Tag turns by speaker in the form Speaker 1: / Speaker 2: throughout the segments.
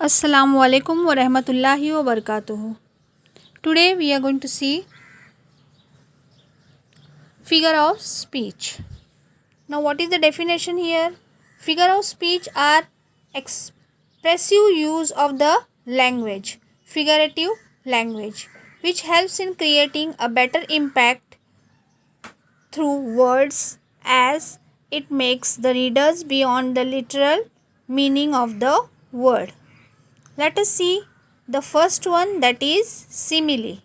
Speaker 1: Assalamu alaikum wa rahmatullahi wa barakatuhu. Today we are going to see figure of speech. Now what is the definition here? Figure of speech are expressive use of the language, figurative language, which helps in creating a better impact through words as it makes the readers beyond the literal meaning of the word. Let us see the first one, that is simile.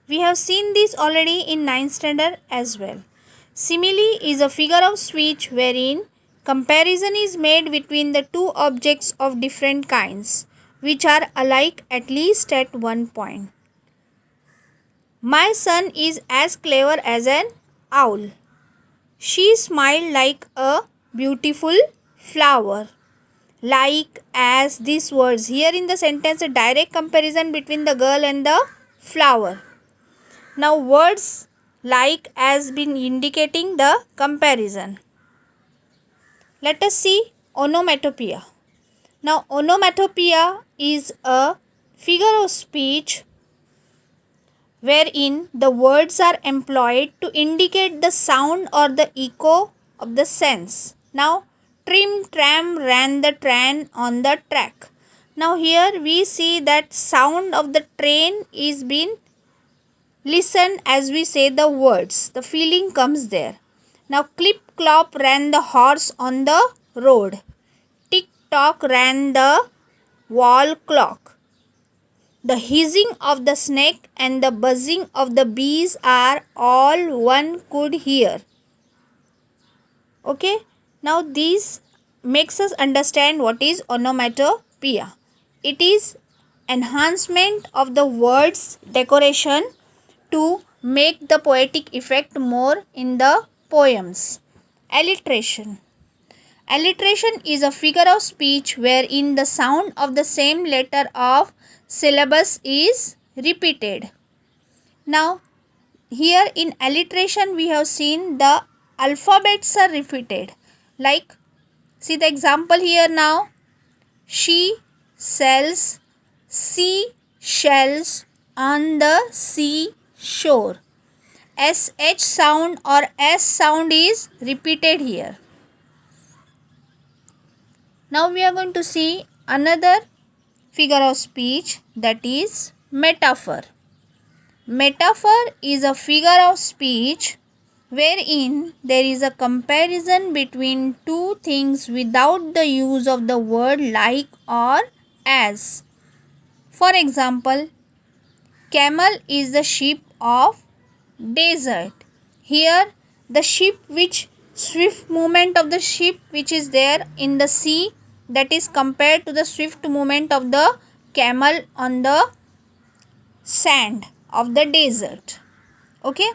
Speaker 1: We have seen this already in 9th standard as well. Simile is a figure of speech wherein comparison is made between the two objects of different kinds which are alike at least at one point. My son is as clever as an owl. She smiled like a beautiful flower. Like, as, these words. Here in the sentence, a direct comparison between the girl and the flower. Now words like has been indicating the comparison. Let us see onomatopoeia. Now onomatopoeia is a figure of speech wherein the words are employed to indicate the sound or the echo of the sense. Now trim, tram, ran the train on the track. Now here we see that sound of the train is being listened as we say the words. The feeling comes there. Now clip clop ran the horse on the road. Tick tock ran the wall clock. The hissing of the snake and the buzzing of the bees are all one could hear. Okay. Now these makes us understand what is onomatopoeia. It is enhancement of the words decoration to make the poetic effect more in the poems. Alliteration. Alliteration is a figure of speech wherein the sound of the same letter of syllabus is repeated. Now here in alliteration we have seen the alphabets are repeated. Like, see the example here now. She sells seashells on the seashore. SH sound or S sound is repeated here. Now we are going to see another figure of speech, that is metaphor. Metaphor is a figure of speech wherein there is a comparison between two things without the use of the word like or as. For example, camel is the sheep of desert. Here the ship, which swift movement of the ship which is there in the sea, that is compared to the swift movement of the camel on the sand of the desert. Okay.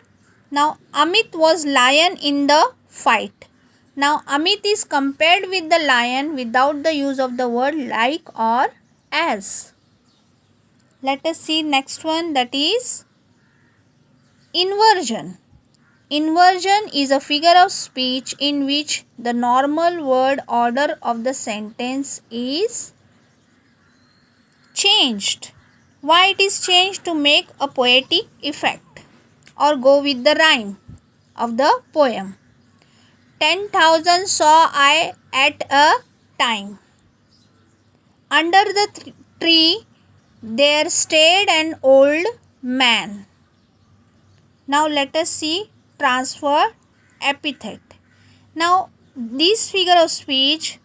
Speaker 1: Now Amit was lion in the fight. Now Amit is compared with the lion without the use of the word like or as. Let us see next one, that is inversion. Inversion is a figure of speech in which the normal word order of the sentence is changed. Why it is changed? To make a poetic effect or go with the rhyme of the poem. 10,000 saw I at a time. Under the tree there stayed an old man. Now let us see transfer epithet. Now this figure of speech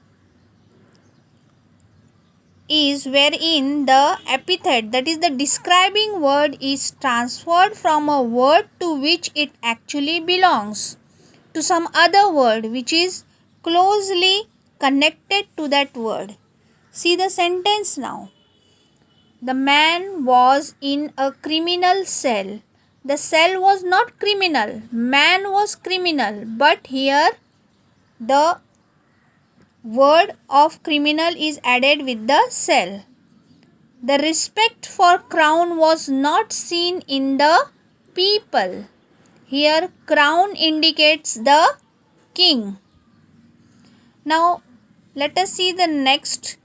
Speaker 1: is wherein the epithet, that is the describing word, is transferred from a word to which it actually belongs to some other word which is closely connected to that word. See the sentence now. The man was in a criminal cell. The cell was not criminal, man was criminal, but here the word of criminal is added with the cell. The respect for crown was not seen in the people. Here crown indicates the king. Now let us see the next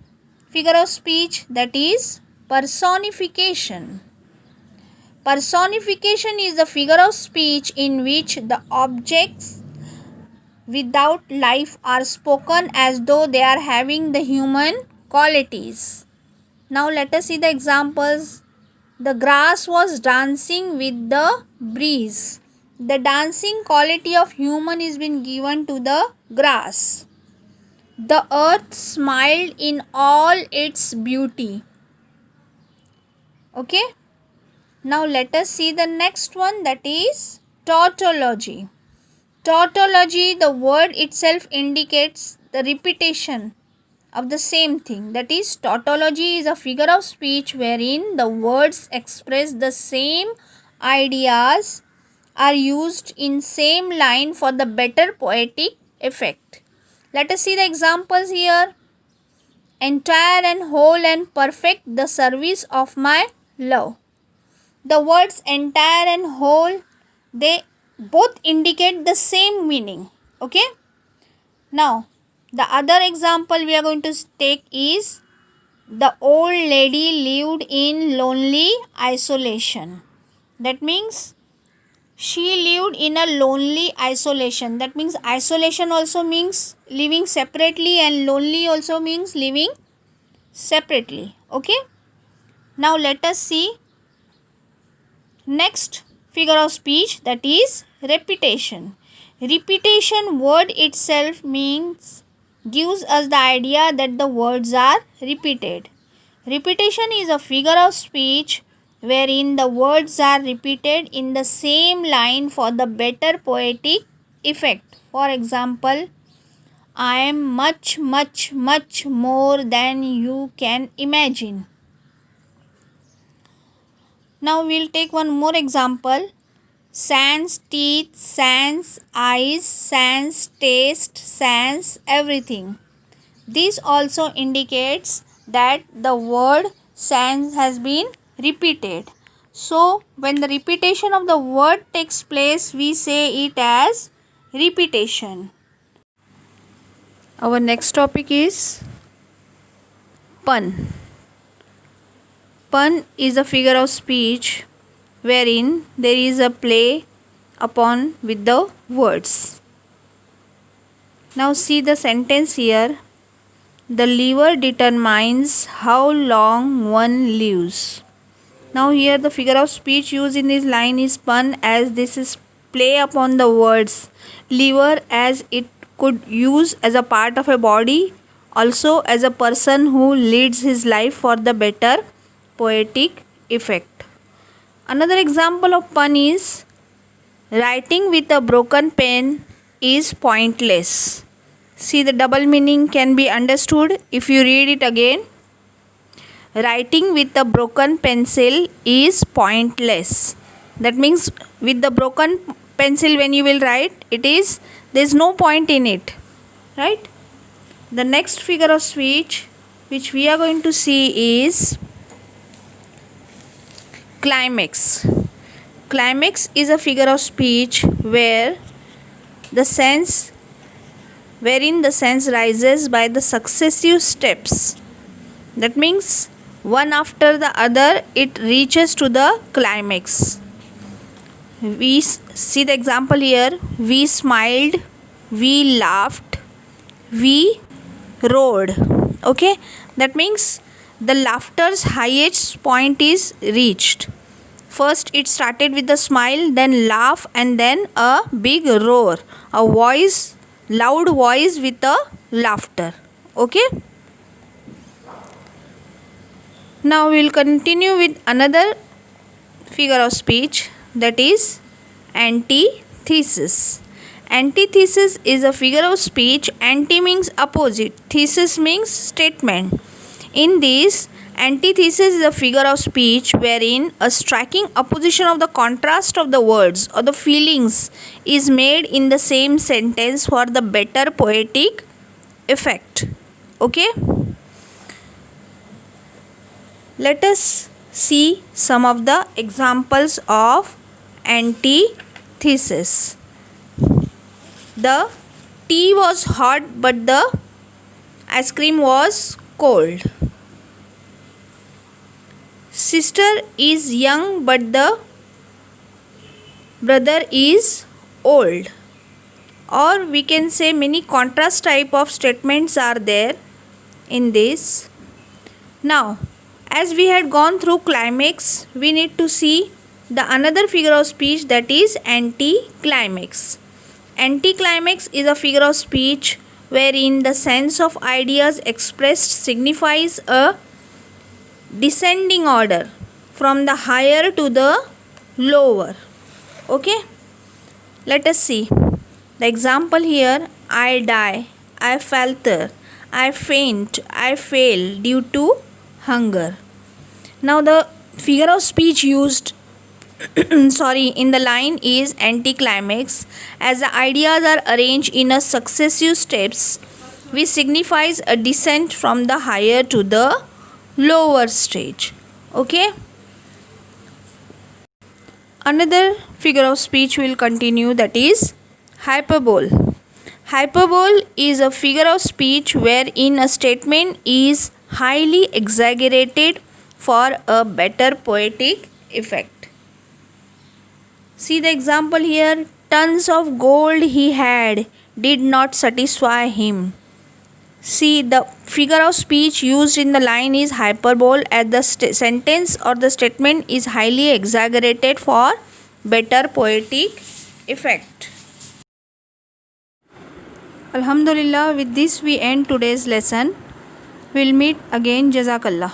Speaker 1: figure of speech, that is personification. Personification is the figure of speech in which the objects without life are spoken as though they are having the human qualities. Now let us see the examples. The grass was dancing with the breeze. The dancing quality of human is been given to the grass. The earth smiled in all its beauty. Okay. Now let us see the next one, that is tautology. Tautology, the word itself indicates the repetition of the same thing. That is, tautology is a figure of speech wherein the words express the same ideas are used in same line for the better poetic effect. Let us see the examples here. Entire and whole and perfect the service of my love. The words entire and whole, they both indicate the same meaning. Okay. Now, the other example we are going to take is the old lady lived in lonely isolation. That means she lived in a lonely isolation. That means isolation also means living separately, and lonely also means living separately. Okay. Now let us see next figure of speech, that is repetition. Repetition word itself gives us the idea that the words are repeated. Repetition is a figure of speech wherein the words are repeated in the same line for the better poetic effect. For example, I am much, much, much more than you can imagine. Now we will take one more example. Sans teeth, sans eyes, sans taste, sans everything. This also indicates that the word sans has been repeated. So when the repetition of the word takes place, we say it as repetition. Our next topic is pun. Pun is a figure of speech wherein there is a play upon with the words. Now see the sentence here. The liver determines how long one lives. Now here the figure of speech used in this line is pun, as this is play upon the words liver, as it could use as a part of a body, also as a person who leads his life for the better poetic effect. Another example of pun is writing with a broken pen is pointless. See, the double meaning can be understood if you read it again. Writing with a broken pencil is pointless. That means with the broken pencil when you will write, there is no point in it. Right? The next figure of speech which we are going to see is climax. Climax is a figure of speech wherein the sense rises by the successive steps. That means one after the other it reaches to the climax. We see the example here. We smiled, we laughed, we roared. Okay, that means the laughter's highest point is reached. First it started with a smile, then laugh, and then a big roar, a voice, loud voice with a laughter. Okay. Now we will continue with another figure of speech, that is antithesis. Antithesis is a figure of speech. Anti means opposite, thesis means statement. In this, antithesis is a figure of speech wherein a striking opposition of the contrast of the words or the feelings is made in the same sentence for the better poetic effect. Okay. Let us see some of the examples of antithesis. The tea was hot but the ice cream was cold. sister is young but the brother is old. Or we can say many contrast type of statements are there in this. Now, as we had gone through climax, we need to see the another figure of speech, that is anticlimax. Anticlimax is a figure of speech wherein the sense of ideas expressed signifies a descending order from the higher to the lower. Okay, let us see the example here. I die, I falter, I faint, I fail due to hunger. Now the figure of speech used in the line is anticlimax. As the ideas are arranged in a successive steps, which signifies a descent from the higher to the lower stage. Okay, another figure of speech will continue, that is hyperbole. Hyperbole is a figure of speech wherein a statement is highly exaggerated for a better poetic effect. See the example here. Tons of gold he had did not satisfy him. See, the figure of speech used in the line is hyperbole, as the sentence or the statement is highly exaggerated for better poetic effect. Alhamdulillah, with this we end today's lesson. We'll meet again. Jazakallah.